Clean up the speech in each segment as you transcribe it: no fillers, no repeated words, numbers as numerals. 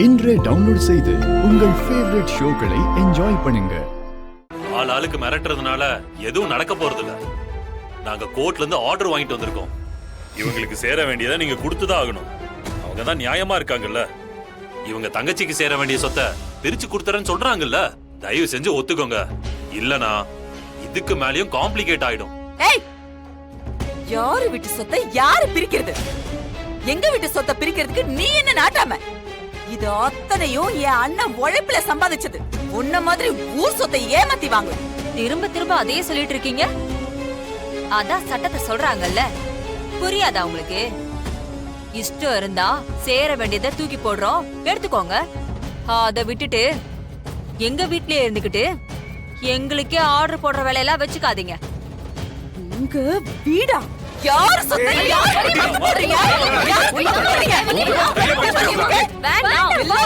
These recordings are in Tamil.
இன்றே டவுன்லோட் செய்து உங்கள் ஃபேவரட் ஷோக்களை என்ஜாய் பண்ணுங்க. ஆளுக்கு மிரட்டுறதுனால எதுவும் நடக்க போறது இல்ல. நாங்க கோர்ட்ல இருந்து ஆர்டர் வாங்கிட்டு வந்திருக்கோம். இவங்களுக்கு சேர வேண்டியதை நீங்க கொடுத்துதான் ஆகணும். அவங்க தான் நியாயமா இருக்காங்கல்ல. இவங்க தங்கச்சிக்கு சேர வேண்டிய சொத்தை பிரிச்சு கொடுத்துறேன்னு சொல்றாங்கல்ல. தயவு செஞ்சு ஒத்துக்கோங்க. இல்லனா இதுக்கு மேலயும் காம்ப்ளிகேட் ஆயிடும். யாரு வீட்டு சொத்தை யாரு பிரிக்கிறது? எங்க வீட்டு சொத்தை பிரிக்கிறதுக்கு நீ என்ன நாட்டாம? இது அத்தனையும் என் அண்ணன் உழைப்புல சம்பாதிச்சது. உன்ன மாதிரி ஊர் சொத்தை ஏமாத்தி வாங்க. திரும்ப திரும்ப அதையே சொல்லிட்டு இருக்கீங்க. அதான் சட்டத்தை சொல்றாங்கல்ல, புரியாதா உங்களுக்கு? இஷ்டம் இருந்தா சேர வேண்டியதை தூக்கி போடுறோம், எடுத்துக்கோங்க. அத விட்டுட்டு எங்க வீட்லயே இருந்துகிட்டு எங்களுக்கே ஆர்டர் போடுற வேலையெல்லாம் வச்சுக்காதீங்க. உங்க வீடா? யாரு சொத்தை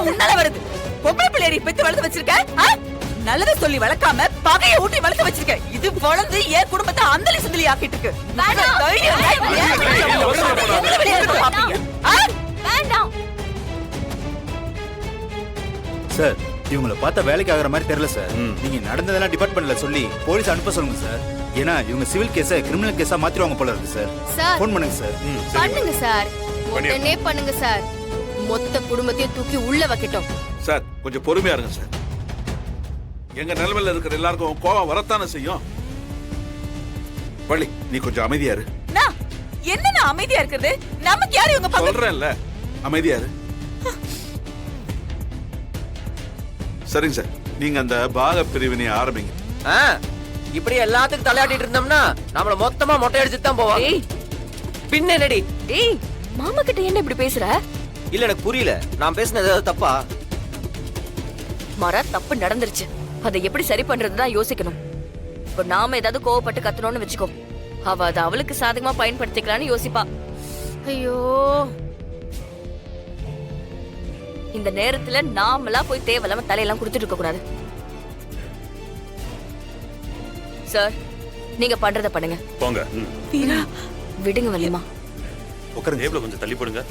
உன்னால வருது? பொம்பளை பிள்ளைய பெத்து வளர்த்து வச்சிருக்க. நல்லதை சொல்லி வளர்க்காம பகையை ஊட்டி வளர்த்து வச்சிருக்க. இது வளர்ந்து என் குடும்பத்தை அந்தலி சுந்தலி ஆக்கிட்டு இருக்கு. சார், இவங்களை பார்த்தா வேலைக்கு ஆகிற மாதிரி தெரியல சார். நீங்க நடந்ததெல்லாம் டிபார்ட்மெண்ட்ல சொல்லி போலீஸ் அனுப்ப சொல்லுங்க சார். ஏன்னா இவங்க சிவில் கேஸை கிரிமினல் கேஸா மாத்திடுவாங்க போல இருக்கு சார். ஃபோன் பண்ணுங்க சார். பண்ணுங்க சார், உடனே பண்ணுங்க சார். மொத்த குடும்பத்தையும் தூக்கி உள்ள வைக்கட்டும் சார். கொஞ்சம் பொறுமையா இருங்க சார். எங்க நிலைமையில இருக்கிற எல்லாருக்கும் கோவம் வரத்தானே செய்யும். பள்ளி, நீ கொஞ்சம் அமைதியா இரு. என்ன அமைதியா இருக்கிறது? நமக்கு யாரு இவங்க சொல்றேன்ல, அமைதியா இரு. சரிங்க சார், நீங்க அந்த பாக பிரிவினை ஆரம்பிங்க. இப்படி எல்லாத்துக்கும் தலையாட்டிட்டு இருந்தோம்னா நம்மள மொத்தமா மொட்டை அடிச்சுட்டு தான் போவாங்க. பின்ன என்னடி? டேய், மாமா கிட்ட என்ன இப்படி பேசுற? இல்ல, எனக்கு புரியல. நான் பேசுனது ஏதாவது தப்பா? மர தப்பு நடந்துருச்சு. அதை எப்படி சரி பண்றதுதான் யோசிக்கணும். இப்போ நாம ஏதாவது கோவப்பட்டு கத்தணும்னு வச்சுக்கோ, அவ அதை அவளுக்கு சாதகமா பயன்படுத்திக்கலான்னு யோசிப்பா. ஐயோ, இந்த நேரத்துல நாமளா போய் தேவையில்லாம தலையெல்லாம் கொடுத்துட்டு இருக்க கூடாது. சார், நீங்க பண்றத பண்ணுங்க. போங்க. விடுங்க வள்ளிமா. உட்காருங்க. டேபிள கொஞ்சம் தள்ளி போடுங்க.